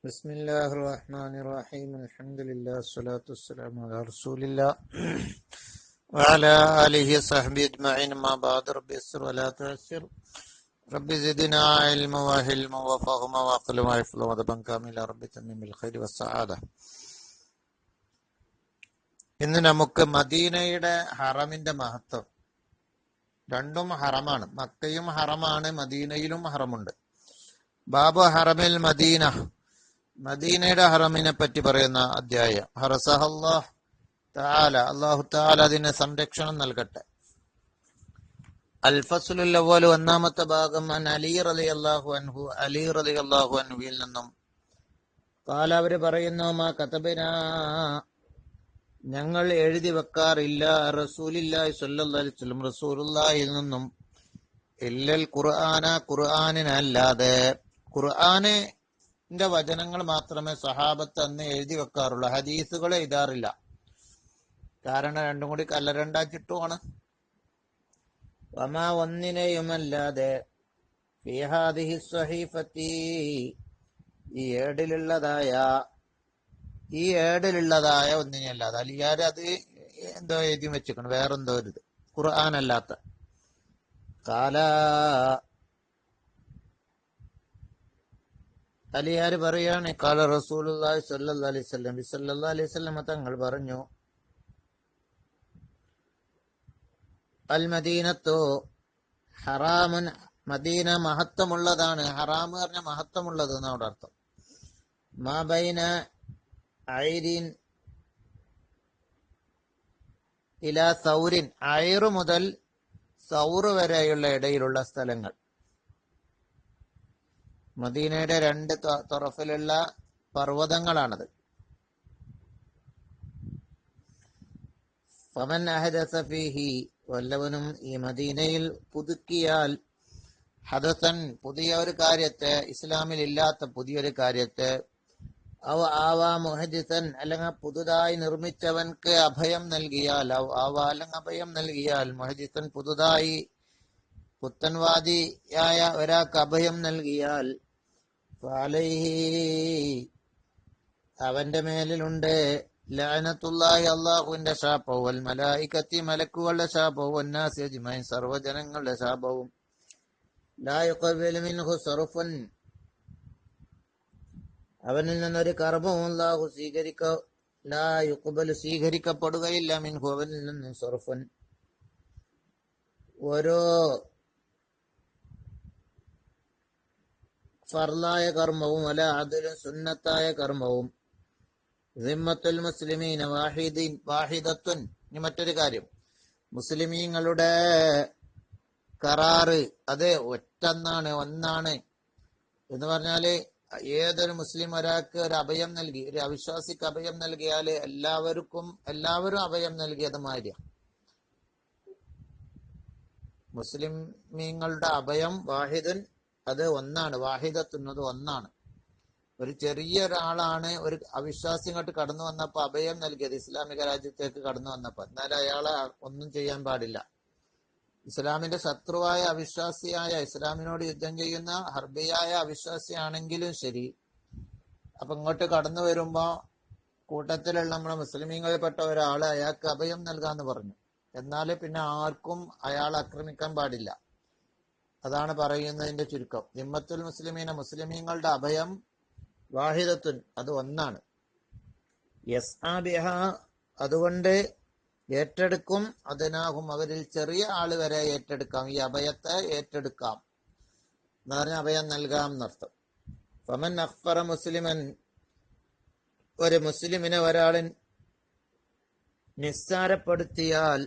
بسم الله الرحمن الرحيم الحمد لله والصلاة والسلام على رسول الله وعلى آله وصحبه أجمعين ما بعد رب يسر ولا تعسر رب زدنا علما وحلما وفهما وعقلا وحفظا وأدبا كاملا رب تمم الخير والسعادة. ഇന്ന് നമുക്ക് മദീനയുടെ ഹറമിന്റെ മഹത്വം. രണ്ടും ഹറമാണ്, മക്കയും ഹറമാണ്, മദീനയിലും ഹറമുണ്ട്. ബാബു ഹറമിൽ മദീന, മദീനയുടെ ഹറമിനെ പറ്റി പറയുന്ന അധ്യായം. ഹറസഹല്ലാഹ് തആല, അല്ലാഹു തആല അതിന് സംരക്ഷണം നൽകട്ടെ. അൽ ഫസ്ലുൽ അവ്വൽ, ഒന്നാമത്തെ ഭാഗം. അൻ അലി റളിയല്ലാഹു അൻഹു, അലി റളിയല്ലാഹു അൻഹുവിൽ നിന്നും ഖാല, അവര് പറയുന്നു, മാ കതബനാ, ഞങ്ങൾ എഴുതി വെക്കാറില്ല, റസൂലില്ലാഹി സ്വല്ലല്ലാഹു അലൈഹി വസല്ലം, റസൂലുള്ളാഹിയിൽ നിന്നും, ഇല്ലൽ ഖുർആന, ഖുർആനിനല്ലാതെ. ഖുർആനിന്റെ വചനങ്ങൾ മാത്രമേ സഹാബത്ത് അന്ന് എഴുതി വെക്കാറുള്ളൂ, ഹദീസുകൾ എഴുതാറില്ല. കാരണം രണ്ടും കൂടി കല്ലരണ്ടാച്ചിട്ടുമാണ്. വമാ, ഒന്നിനെയുമല്ലാതെ, ഫീ ഹാദിഹി സ്വഹീഫത്തി, ഈ ഏടിലുള്ളതായ ഒന്നിനെയല്ലാതെ. അലിയാര് അത് എന്തോ എഴുതി വെച്ചിക്കണം, വേറെന്തോ ഒരു ഇത്, ഖുർആനല്ലാത്ത. കാല, അലിയാര് പറയാണ്, കാല റസൂലുള്ളാഹി സ്വല്ലല്ലാഹു അലൈഹി വസല്ലം, സല്ലല്ലാഹു അലൈഹി വസല്ലം തങ്ങൾ പറഞ്ഞു, അൽ മദീനത്തു ഹറാമുൻ, മദീന മഹത്വമുള്ളതാണ്. ഹറാം പറഞ്ഞ മഹത്വമുള്ളത് എന്നവിടെ അർത്ഥം. മാ ബൈന ഐരിൻ ഇലാ സൗരിൻ, ഐറ് മുതൽ സൗറ് വരെയുള്ള ഇടയിലുള്ള സ്ഥലങ്ങൾ. മദീനയുടെ രണ്ട് തൊറഫിലുള്ള പർവ്വതങ്ങളാണത്. ഫമൻ അഹദസ ഫീഹി, വല്ലവനും ഈ മദീനയിൽ പുതുക്കിയാൽ, ഹദസൻ, പുതിയ ഒരു കാര്യത്തെ, ഇസ്ലാമിൽ ഇല്ലാത്ത പുതിയൊരു കാര്യത്തെ, അവ ആവാ മുഹദിസൻ, അല്ലെങ്കിൽ പുതുതായി നിർമ്മിച്ചവൻക്ക് അഭയം നൽകിയാൽ, അല്ലെങ്കിൽ അഭയം നൽകിയാൽ, മുഹദിസൻ പുതുതായി പുത്തൻവാദിയായ ഒരാൾക്ക് അഭയം നൽകിയാൽ, ഫഅലൈഹി, അവന്റെ മേലിലുണ്ട്, ലഅനത്തുല്ലാഹി, അല്ലാഹുവിന്റെ ശാപവും, വൽ മലായികത്തി, മലക്കുകളുടെ ശാപവും, വന്നാസി അജ്മഈൻ, സർവ്വജനങ്ങളുടെ ശാപവും. ലാ യുഖബ്ബലു മിൻഹു സർഫൻ, അവനിൽ നിന്നൊരു കർമ്മവും അല്ലാഹു ലാ യുഖ്ബലു, സ്വീകരിക്കപ്പെടുകയില്ല, മിൻഹു, അവനിൽ നിന്ന്, സർഫൻ, ഓരോ ഫർലായ കർമ്മവും, വല അദ്ലും, സുന്നത്തായ കർമ്മവും. സിമ്മത്തുൽ മുസ്ലിമീന വാഹിദത്തുൻ, ഇനി മറ്റൊരു കാര്യം, മുസ്ലിമീങ്ങളുടെ കരാറ് അത് ഒന്നാണ് എന്ന് പറഞ്ഞാല്, ഏതൊരു മുസ്ലിം ഒരാൾക്ക് ഒരു അഭയം നൽകി, ഒരു അവിശ്വാസിക്ക് അഭയം നൽകിയാല് എല്ലാവരും അഭയം നൽകിയത് മാതിരിയ. മുസ്ലിമീങ്ങളുടെ അഭയം വാഹിദൻ, അത് ഒന്നാണ്. വാഹിദത്തുന്നത് ഒന്നാണ്. ഒരു ചെറിയൊരാളാണ് ഒരു അവിശ്വാസി ഇങ്ങോട്ട് കടന്നു വന്നപ്പോ അഭയം നൽകിയത്, ഇസ്ലാമിക രാജ്യത്തേക്ക് കടന്നു വന്നപ്പോ. എന്നാൽ അയാളെ ഒന്നും ചെയ്യാൻ പാടില്ല. ഇസ്ലാമിന്റെ ശത്രുവായ അവിശ്വാസിയായ, ഇസ്ലാമിനോട് യുദ്ധം ചെയ്യുന്ന ഹർബിയായ അവിശ്വാസിയാണെങ്കിലും ശരി, അപ്പൊ ഇങ്ങോട്ട് കടന്നു വരുമ്പോ കൂട്ടത്തിലുള്ള നമ്മുടെ മുസ്ലിമീങ്ങളിൽപ്പെട്ട ഒരാള് അയാൾക്ക് അഭയം നൽകാന്ന് പറഞ്ഞു. എന്നാല് പിന്നെ ആർക്കും അയാളെ ആക്രമിക്കാൻ പാടില്ല. അതാണ് പറയുന്നതിന്റെ ചുരുക്കം. ദിമ്മത്തുൽ മുസ്ലിമീന, മുസ്ലിമീങ്ങളുടെ അഭയം വാഹിദത്തുൻ, അത് ഒന്നാണ്. യസ്ആ ബിഹാ, അതുകൊണ്ട് ഏറ്റെടുക്കും, അതിനാകും, അവരിൽ ചെറിയ ആള് വരെ ഏറ്റെടുക്കാം, ഈ അഭയത്തെ ഏറ്റെടുക്കാം എന്ന് പറഞ്ഞ അഭയം നൽകാം എന്നർത്ഥം. ഫമൻ അഖ്ഫറ മുസ്ലിമൻ, ഒരു മുസ്ലിമിനെ ഒരാളിൻ നിസ്സാരപ്പെടുത്തിയാൽ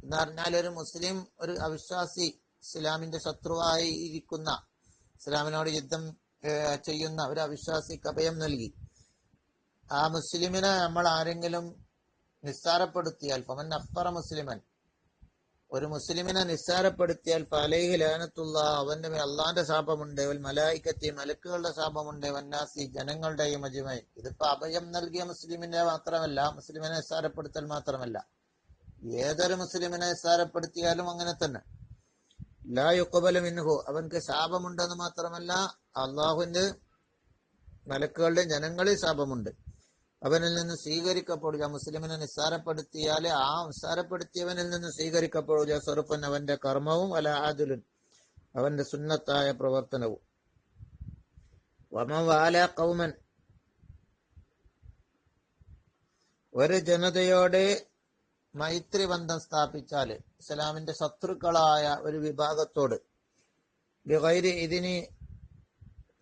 എന്ന് പറഞ്ഞാൽ, ഒരു മുസ്ലിം ഒരു അവിശ്വാസി, ഇസ്ലാമിന്റെ ശത്രുവായി ഇരിക്കുന്ന, ഇസ്ലാമിനോട് യുദ്ധം ചെയ്യുന്ന ഒരു അവിശ്വാസിക്ക് അഭയം നൽകി, ആ മുസ്ലിമിനെ നമ്മൾ ആരെങ്കിലും നിസ്സാരപ്പെടുത്തിയാൽ, ഫമൻ അഖ്ഫറ മുസ്ലിമൻ, ഒരു മുസ്ലിമിനെ നിസ്സാരപ്പെടുത്തിയാൽ, ഫഅലൈഹി ലഅനത്തുല്ലാഹ്, അവന്റെ മേൽ അള്ളാന്റെ ശാപമുണ്ട്, വൽ മലായികത്തി, മലക്കുകളുടെ ശാപമുണ്ട്, വന്നാസി, ജനങ്ങളുടെയും അജ്മഈൻ. ഇതിപ്പോ അഭയം നൽകിയ മുസ്ലിമിനെ മാത്രമല്ല, മുസ്ലിമിനെ നിസ്സാരപ്പെടുത്തൽ മാത്രമല്ല, ഏതൊരു മുസ്ലിമിനെ നിസ്സാരപ്പെടുത്തിയാലും അങ്ങനെ തന്നെ. ലാ യുഖ്ബലു മിൻഹു, അവൻക്ക് ശാപമുണ്ടെന്ന് മാത്രമല്ല, അള്ളാഹുവിന്റെ മലക്കുകളുടെ ജനങ്ങളിൽ ശാപമുണ്ട്. അവനിൽ നിന്ന് സ്വീകരിക്കപ്പെടില്ല. മുസ്ലിമിനെ നിസ്സാരപ്പെടുത്തിയാൽ ആ നിസ്സാരപ്പെടുത്തിയവനിൽ നിന്ന് സ്വീകരിക്കപ്പെടില്ല സ്വറുപ്പൻ അവന്റെ കർമ്മവും അല ആദുലുൻ അവന്റെ സുന്നത്തായ പ്രവർത്തനവും. വമൻ വാല ഖൗമൻ ഒരു ജനതയോട് മൈത്രി ബന്ധം സ്ഥാപിച്ചാല് ഇസ്ലാമിന്റെ ശത്രുക്കളായ ഒരു വിഭാഗത്തോട് ബിഗൈരി ഇതിന്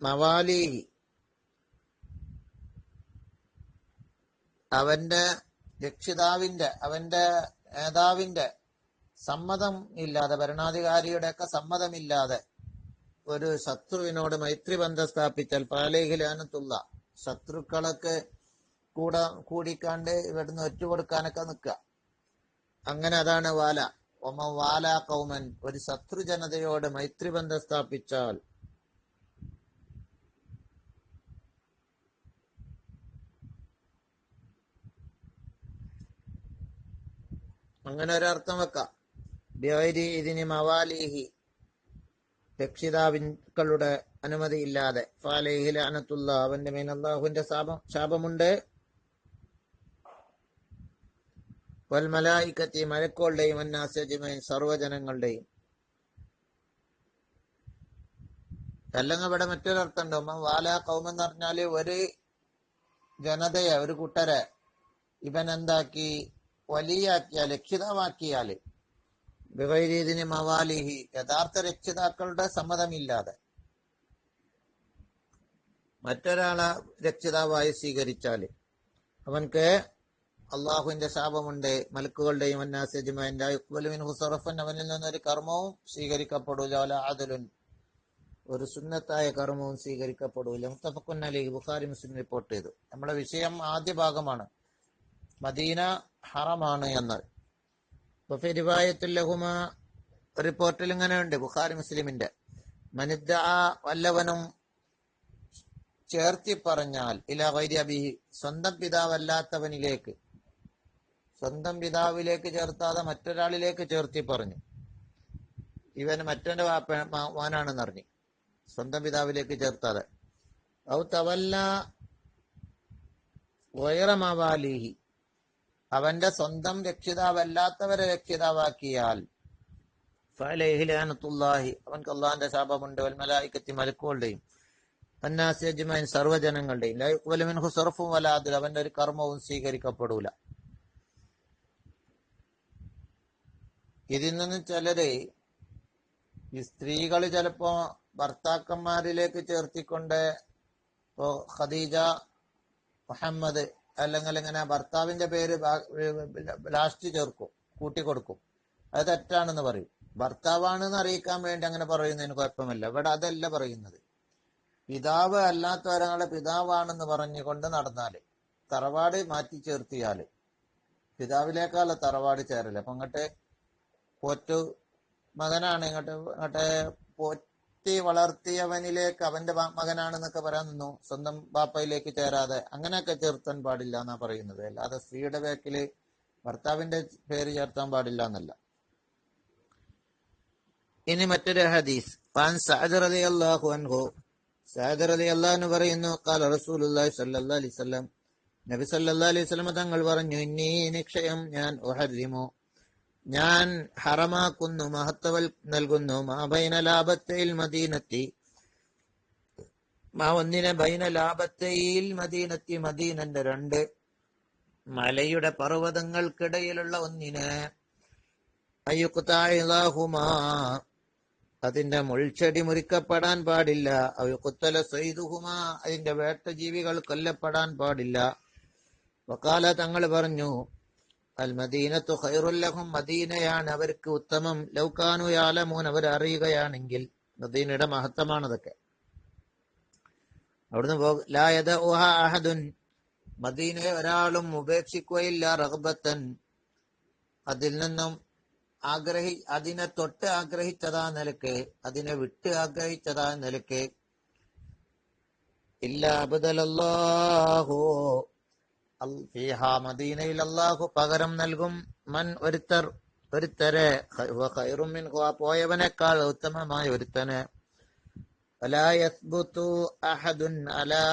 മവാലിഹി അവന്റെ രക്ഷിതാവിന്റെ അവന്റെ നേതാവിന്റെ സമ്മതം ഇല്ലാതെ ഭരണാധികാരിയുടെയൊക്കെ സമ്മതമില്ലാതെ ഒരു ശത്രുവിനോട് മൈത്രി ബന്ധം സ്ഥാപിച്ചാൽ പാലേഹി ലാനത്തുള്ള ശത്രുക്കളൊക്കെ കൂടിക്കാണ്ട് ഇവിടുന്ന് ഒറ്റുകൊടുക്കാനൊക്കെ നിൽക്കുക. അങ്ങനെ അതാണ് വാല. ഒമ വാല കൗമൻ ഒരു ശത്രു ജനതയോട് മൈത്രി ബന്ധം സ്ഥാപിച്ചാൽ അങ്ങനെ ഒരർത്ഥം വെക്കാം. ബിഗൈരി ഇതിന് മവാലിഹി രക്ഷിതാവിൻകളുടെ അനുമതിയില്ലാതെ ഫാലേഹി ലഅനത്തുള്ള അവന്റെ മേൽ അല്ലാഹുവിന്റെ ശാപമുണ്ട്. വൽ മലായികത്തി മലക്കുകളുടെയും വന്നാസി അജ്മഈൻ സർവ്വജനങ്ങളുടെയും. അല്ലെങ്കിൽ ഇവിടെ മറ്റൊരർത്ഥം ഉണ്ട്. വാല കൗമൻ എന്ന് പറഞ്ഞാല് ഒരു ജനതയെ ഒരു കൂട്ടരെ ഇവൻ എന്താക്കി വലിയാക്കിയാൽ രക്ഷിതാവാക്കിയാല് ബിഗൈരി മവാലിഹി യഥാർത്ഥ രക്ഷിതാക്കളുടെ സമ്മതമില്ലാതെ മറ്റൊരാളെ രക്ഷിതാവായി സ്വീകരിച്ചാല് അവൻക്ക് അള്ളാഹുവിന്റെ ശാപമുണ്ട്. മലക്കുകളുടെയും വന്നാസി അജ്മഈൻ ലാ യുഖ്ബലു മിൻഹു സർഫൻ അവനിൽ നിന്നൊരു കർമ്മവും സ്വീകരിക്കപ്പെടൂല. വലാ അദ്ലുൻ ഒരു സുന്നത്തായ കർമ്മവും സ്വീകരിക്കപ്പെടൂല. മുത്തഫഖുൻ അലൈഹി ബുഖാരി മുസ്ലിം റിപ്പോർട്ട് ചെയ്തു. നമ്മുടെ വിഷയം ആദ്യ ഭാഗമാണ്, മദീന ഹറമാണ് എന്ന്. റിവായത്തുൽ റിപ്പോർട്ടിൽ ഇങ്ങനെ ഉണ്ട്, ബുഖാരി മുസ്ലിമിന്റെ മനിദ്ദഅ വല്ലവനും ചേർത്തി പറഞ്ഞാൽ ഇലാ ഗൈരി അബീഹി സ്വന്തം പിതാവല്ലാത്തവനിലേക്ക്, സ്വന്തം പിതാവിലേക്ക് ചേർത്താതെ മറ്റൊരാളിലേക്ക് ചേർത്തി പറഞ്ഞു. ഇവന് മറ്റൊന്റെ മോനാണെന്ന് അറിഞ്ഞു, സ്വന്തം പിതാവിലേക്ക് ചേർത്താതെ. ഔ തവല്ല ഗൈറ മവാലിഹി അവന്റെ സ്വന്തം രക്ഷിതാവല്ലാത്തവരെ രക്ഷിതാവാക്കിയാൽ ഫഅലൈഹി ലഅനത്തുല്ലാഹി അവൻക്ക് അല്ലാഹുവിന്റെ ശാപമുണ്ട്. വൽ മലായികത്തി മലക്കുകളുടെയും വന്നാസി അജ്മഈൻ സർവ്വജനങ്ങളുടെയും. ലാ യുഖ്ബലു മിൻഹു സർഫുൻ വലാ അദ്ൽ അവന്റെ ഒരു കർമ്മവും സ്വീകരിക്കപ്പെടൂല. ഇതിൽ നിന്ന് ചിലര് ഈ സ്ത്രീകൾ ചിലപ്പോ ഭർത്താക്കന്മാരിലേക്ക് ചേർത്തിക്കൊണ്ട് ഇപ്പോ ഖദീജ മുഹമ്മദ് അല്ലെങ്കിൽ ഇങ്ങനെ ഭർത്താവിന്റെ പേര് ലാസ്റ്റ് ചേർക്കും, കൂട്ടിക്കൊടുക്കും. അത് തെറ്റാണെന്ന് പറയും. ഭർത്താവാണെന്ന് അറിയിക്കാൻ വേണ്ടി അങ്ങനെ പറയുന്നതിന് കുഴപ്പമില്ല. ഇവിടെ അതല്ല പറയുന്നത്. പിതാവ് അല്ലാത്ത ഒരാളെ പിതാവാണെന്ന് പറഞ്ഞുകൊണ്ട് നടന്നാല്, തറവാട് മാറ്റി ചേർത്തിയാല് പിതാവിലേക്കാളെ തറവാട് ചേരല്. അപ്പൊ ഇങ്ങോട്ട് പോറ്റു മകനാണ്, ഇങ്ങോട്ട് പോറ്റി വളർത്തിയവനിലേക്ക് അവന്റെ മകനാണെന്നൊക്കെ പറയാൻ നിന്നു, സ്വന്തം ബാപ്പയിലേക്ക് ചേരാതെ അങ്ങനെയൊക്കെ ചേർത്താൻ പാടില്ല എന്നാ പറയുന്നത്. അല്ലാതെ സ്ത്രീയുടെ ബാക്കില് ഭർത്താവിന്റെ പേര് ചേർത്താൻ പാടില്ല എന്നല്ല. ഇനി മറ്റൊരു ഹദീസ്. സഅദ് റളിയല്ലാഹു അൻഹു, സഅദ് റളിയല്ലാഹു അൻഹു പറയുന്നു, ഖാല റസൂലുള്ളാഹി സ്വല്ലല്ലാഹു അലൈഹി വസല്ലം നബി സല്ലല്ലാഹു അലൈഹി വസല്ലം തങ്ങൾ പറഞ്ഞു, ഇന്നി നിശ്ചയം ഞാൻ ഉഹർരിമു ഞാൻ ഹറമാക്കുന്നു, മഹത്വൽ നൽകുന്നു, മാ ബൈന ലാബത്തയിൽ മദീനത്തി ഒന്നിനെ ബൈന ലാബത്തയിൽ മദീനത്തി മദീനന്റെ രണ്ട് മലയുടെ പർവ്വതങ്ങൾക്കിടയിലുള്ള ഒന്നിനെ അയ്യുഖ്താഇലാഹുമാ അതിന്റെ മുൾച്ചെടി മുറിക്കപ്പെടാൻ പാടില്ല, അയ്യുഖ്തല സൈദുഹുമാ അതിന്റെ വേട്ടജീവികൾ കൊല്ലപ്പെടാൻ പാടില്ല. വഖാല തങ്ങൾ പറഞ്ഞു, അൽ മദീനത്തു ഖൈറുൽ ലഹും മദീനയാണ് അവർക്ക് ഉത്തമം, ലൗകാനു യഅലമൂൻ അവർ അറിയുകയാണെങ്കിൽ. മദീനയുടെ മഹത്വമാണതൊക്കെ. അവിടുന്ന് ലാ യദഉഹ അഹദുൻ മദീനയെ ഒരാളും ഉപേക്ഷിക്കുകയില്ല, റഗ്ബത്തൻ അതിൽ നിന്നും അതിനെ തൊട്ട് ആഗ്രഹിച്ചതാ നിലക്ക്, അതിനെ വിട്ട് ആഗ്രഹിച്ചതാ നിലക്ക്. ഇല്ല അബ്ദലല്ലാഹു ഫീഹാ മദീനയിൽ അല്ലാഹു പകരം നൽകും, മൻ ഒരുത്തരെ ഖൈറും മിൻഹു പോയവനേക്കാൾ ഉത്തമമായ ഒരുത്തനെ, വലാ യസ്ബുതു അഹദുൻ അലാ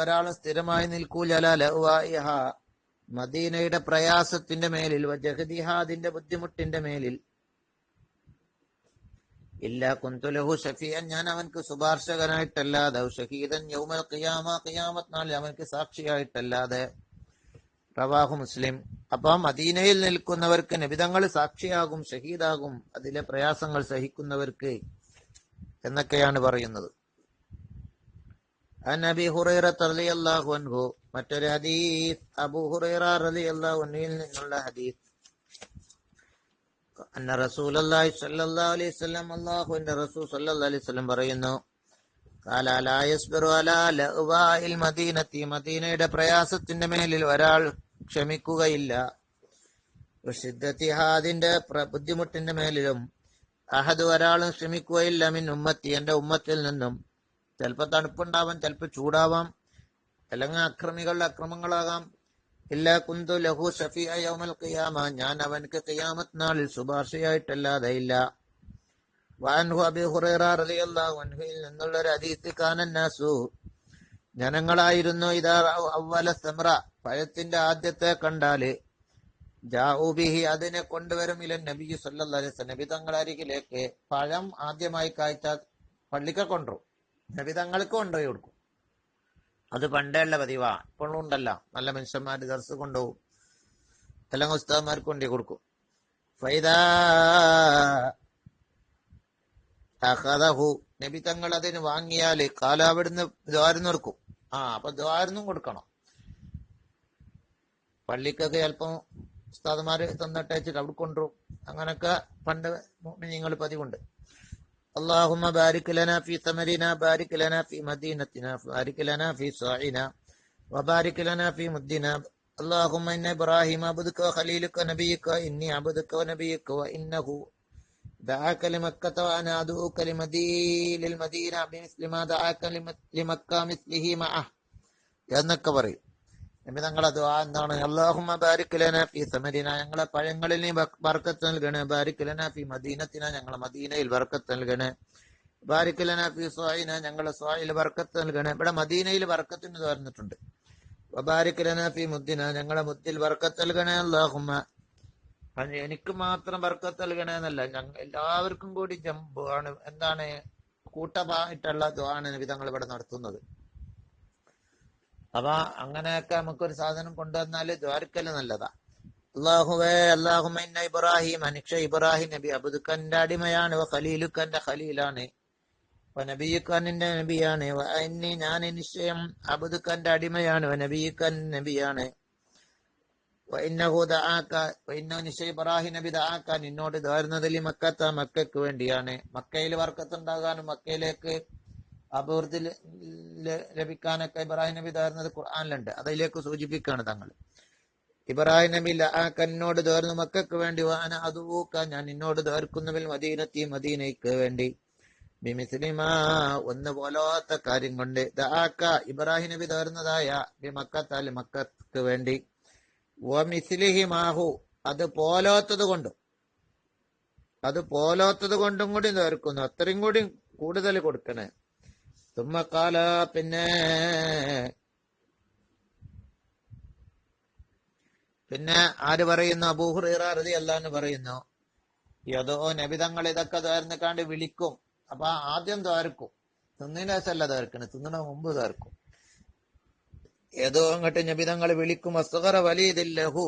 ഒരാളും സ്ഥിരമായി നിൽക്കൂല മദീനയുടെ പ്രയാസത്തിന്റെ മേലിൽ വജഹദിഹാദിന്റെ ബുദ്ധിമുട്ടിന്റെ മേലിൽ ഇല്ല കുന്തുലഹു ഷഫീഅൻ ഞാൻ അവൻക്ക് ശുപാർശകനായിട്ടല്ലാതെ ഷഹീദൻ യൗമൽ ഖിയാമ ഖിയാമത്ത് നാളിൽ അവൻക്ക് സാക്ഷിയായിട്ടല്ലാതെ. റവാഹു മുസ്ലിം. അപ്പൊ മദീനയിൽ നിൽക്കുന്നവർക്ക് നബിതങ്ങൾ സാക്ഷിയാകും, ഷഹീദാകും, അതിലെ പ്രയാസങ്ങൾ സഹിക്കുന്നവർക്ക് എന്നൊക്കെയാണ് പറയുന്നത്. അൻ അബീ ഹുറൈറ റളിയല്ലാഹു അൻഹു, മറ്റൊരു ഹദീസ് അബൂ ഹുറൈറ റളിയല്ലാഹു അൻഹുവിൽ നിന്നുള്ള ഹദീസ്. അന്ന റസൂലുള്ളാഹി സ്വല്ലല്ലാഹു അലൈഹി വസല്ലം, അല്ലാഹുവിന്റെ റസൂൽ സ്വല്ലല്ലാഹു അലൈഹി വസല്ലം പറയുന്നു, ഖാല ലാ യസ്ബിറു അലാ ലഅ്വാഇൽ മദീനത്തി, മദീനയുടെ പ്രയാസത്തിന്റെ മേലിൽ ഒരാൾ ക്ഷമിക്കുകയില്ല, വശിദ്ദത്തിഹാ അതിന്റെ ബുദ്ധിമുട്ടിന്റെ മേലിലും, അഹദ് ഒരാളും ക്ഷമിക്കുകയില്ല, മിൻ ഉമ്മത്തി എന്റെ ഉമ്മത്തിൽ നിന്നും. ചിലപ്പോ തണുപ്പുണ്ടാവാം, ചിലപ്പോ ചൂടാവാം, അല്ലെങ്കിൽ അക്രമികളുടെ അക്രമങ്ങളാകാം. ഇല്ല കുന്തു ലഹു ഷഫീഅ യൗമൽ ഖിയാമ ഞാൻ അവൻക്ക് ഖിയാമത്ത് നാളിൽ ശുപാർശയായിട്ടല്ലാതെ ഇല്ല. വഅൻഹു അബീ ഹുറൈറ റളിയല്ലാഹു അൻഹുവിൽ നിന്നുള്ള ഒരു ഹദീസ്, കാനന്നാസു ജനങ്ങളായിരുന്നു, ഇദാ അവ്വല സമറ പഴത്തിന്റെ ആദ്യത്തെ കണ്ടാല്, ജാഉ ബിഹി അതിനെ കൊണ്ടുവരും, ഇലൻ നബി സല്ലല്ലാഹു അലൈഹി വസല്ലം നബി തങ്ങളുടെ അരികിലേക്ക്. പഴം ആദ്യമായി കായ്ച്ച പള്ളിക്ക് കൊണ്ടുവരും, നബി തങ്ങൾക്ക് കൊണ്ടുപോയി കൊടുക്കും. അത് പണ്ടേ ഉള്ള പതിവാ, ഇപ്പോഴും ഉണ്ടല്ലോ. നല്ല മനുഷ്യന്മാര് ദർസ് കൊണ്ടുപോകും, അല്ലെങ്കിൽ ഉസ്താദ്മാർക്ക് കൊണ്ടുപോയി കൊടുക്കും. ഫൈദാ അഖദഹു നബി തങ്ങൾ അതിന് വാങ്ങിയാല് കാല അവിടുന്ന് ദ്വാരം നിർക്കും. അപ്പൊ ദ്വാരന്നും കൊടുക്കണം. പള്ളിക്കൊക്കെ ചിലപ്പം ഉസ്താദ്മാര് തന്നിട്ടയച്ചിട്ട് അവിടെ കൊണ്ടുപോകും. അങ്ങനൊക്കെ പണ്ട് നിങ്ങൾ പതിവുണ്ട്. اللهم بارك لنا في ثمرنا بارك لنا في مدينتنا بارك لنا في صاعنا وبارك لنا في مدنا اللهم إن إبراهيم عبدك وخليلك ونبيك إني عبدك ونبيك وإنه دعاك لمكة وأنا أدعوك للمدينة بمثل ما دعاك لمكة مثله معه എന്നൊക്കെ പറയും. നബി തങ്ങളെ ദുആ എന്താണ്? അല്ലാഹുമ്മ ബാരിക് ലനാ ഫീ സമരിന ഞങ്ങളെ പഴങ്ങളിൽ നീ ബർക്കത്ത് നൽകണേ, ബാരിക് ലനാ ഫീ മദീനത്തിന ഞങ്ങളെ മദീനയിൽ ബർക്കത്ത് നൽകണേ, ബാരിക് ലനാ ഫീ സ്വാഇന ഞങ്ങളെ സ്വായിൽ ബർക്കത്ത് നൽകണേ. ഇവിടെ മദീനയിൽ ബർക്കത്തിന് പറഞ്ഞിട്ടുണ്ട്. വബാരിക് ലനാ ഫീ മുദ്ദിന ഞങ്ങളെ മുദ്ദിൽ ബർക്കത്ത് നൽകണേ. അല്ലാഹുമ്മ എനിക്ക് മാത്രം ബർക്കത്ത് നൽകണേ എന്നല്ല, എല്ലാവർക്കും കൂടി ജംബു ആണ്, എന്താണ് കൂട്ടമായിട്ടുള്ള ദുആ ആണ് നബി തങ്ങൾ ഇവിടെ നടത്തുന്നത്. അപ്പൊ അങ്ങനെയൊക്കെ നമുക്കൊരു സാധനം കൊണ്ടുവന്നാല് ദ്വാരക്കല് നല്ലതാ. അല്ലാഹുവേ അല്ലാഹുമ്മ ഇന്ന ഇബ്രാഹിം നിക്ഷ ഇബ്രാഹിം നബി അബ്ദുക്കന്റെ അടിമയാണ്, ഖലീലുക്കന്റെ ഖലീലാണ്, നബിയുക്കന്റെ നബിയാണ്, ഞാൻ നിശ്ചയം അബ്ദുക്കന്റെ അടിമയാണ്, നബിയുക്കൻ നബിയാണ്, നിശ്ചയ ഇബ്രാഹിം നബി ദഅാക നിന്നോട് ദ്വാരുന്നതിൽ മക്കത്ത മക്കക്ക് വേണ്ടിയാണ്. മക്കയിൽ ബർക്കത്തുണ്ടാകാനും മക്കയിലേക്ക് അഭിവൃദ്ധി ലഭിക്കാനൊക്കെ ഇബ്രാഹിം നബി ദ്വാരുന്നത് ഖുർആനിലുണ്ട്. അതിലേക്ക് സൂചിപ്പിക്കുകയാണ് തങ്ങൾ. ഇബ്രാഹിം നബി എന്നോട് ദ്വാരുന്നു മക്കൾക്ക് വേണ്ടി, വാന അദൂക ഞാൻ നിന്നോട് ദ്വാർക്കുന്നുവിൽ മദീനത്തി മദീനയ്ക്ക് വേണ്ടി, ബിമിസ്ലിമാ ഒന്ന് പോലാത്ത കാര്യം കൊണ്ട്, ദഅാക ഇബ്രാഹിം നബി ദ്വാരുന്നതായ ബിമക്കത്താൽ മക്കക്ക് വേണ്ടി, വമിസ്ലിഹി മാഹു അത് പോലാത്തത് കൊണ്ടും കൂടി ദ്വാർക്കുന്നു, അത്രയും കൂടി കൂടുതൽ കൊടുക്കണേ. തുമ്മക്കാല പിന്നെ ആര് പറയുന്നു? അബൂ ഹുറൈറ റളിയല്ലാഹു അൻഹു പറയുന്നു, യദോ നബി തങ്ങൾ ഇതൊക്കെ ദ്വാരക്കാണ്ട് വിളിക്കും. അപ്പൊ ആദ്യം ദ്വാരക്കും, തിന്നതിന് ശേഷമല്ല ദ്വാരക്കണേ, തിന്നണ മുമ്പ് ദ്വാരക്കും. ഏതോ അങ്ങോട്ട് നബി തങ്ങൾ വിളിക്കും, അസ്ഗറ വലീദില്ലഹു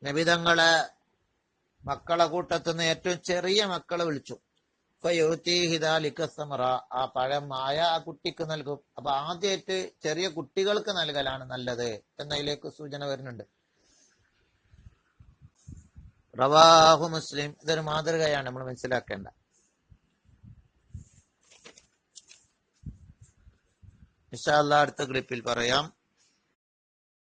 നബി തങ്ങളെ മക്കളെ കൂട്ടത്തുനിന്ന് ഏറ്റവും ചെറിയ മക്കളെ വിളിച്ചു. ആ പഴമായ ആ കുട്ടിക്ക് നൽകും. അപ്പൊ ആദ്യമായിട്ട് ചെറിയ കുട്ടികൾക്ക് നൽകലാണ് നല്ലത് എന്നതിലേക്ക് സൂചന വരുന്നുണ്ട്. റവാഹു മുസ്ലിം. ഇതൊരു മാതൃകയാണ്, നമ്മൾ മനസ്സിലാക്കേണ്ട. ഇൻഷാ അല്ലാഹ് അടുത്ത ക്ലിപ്പിൽ പറയാം.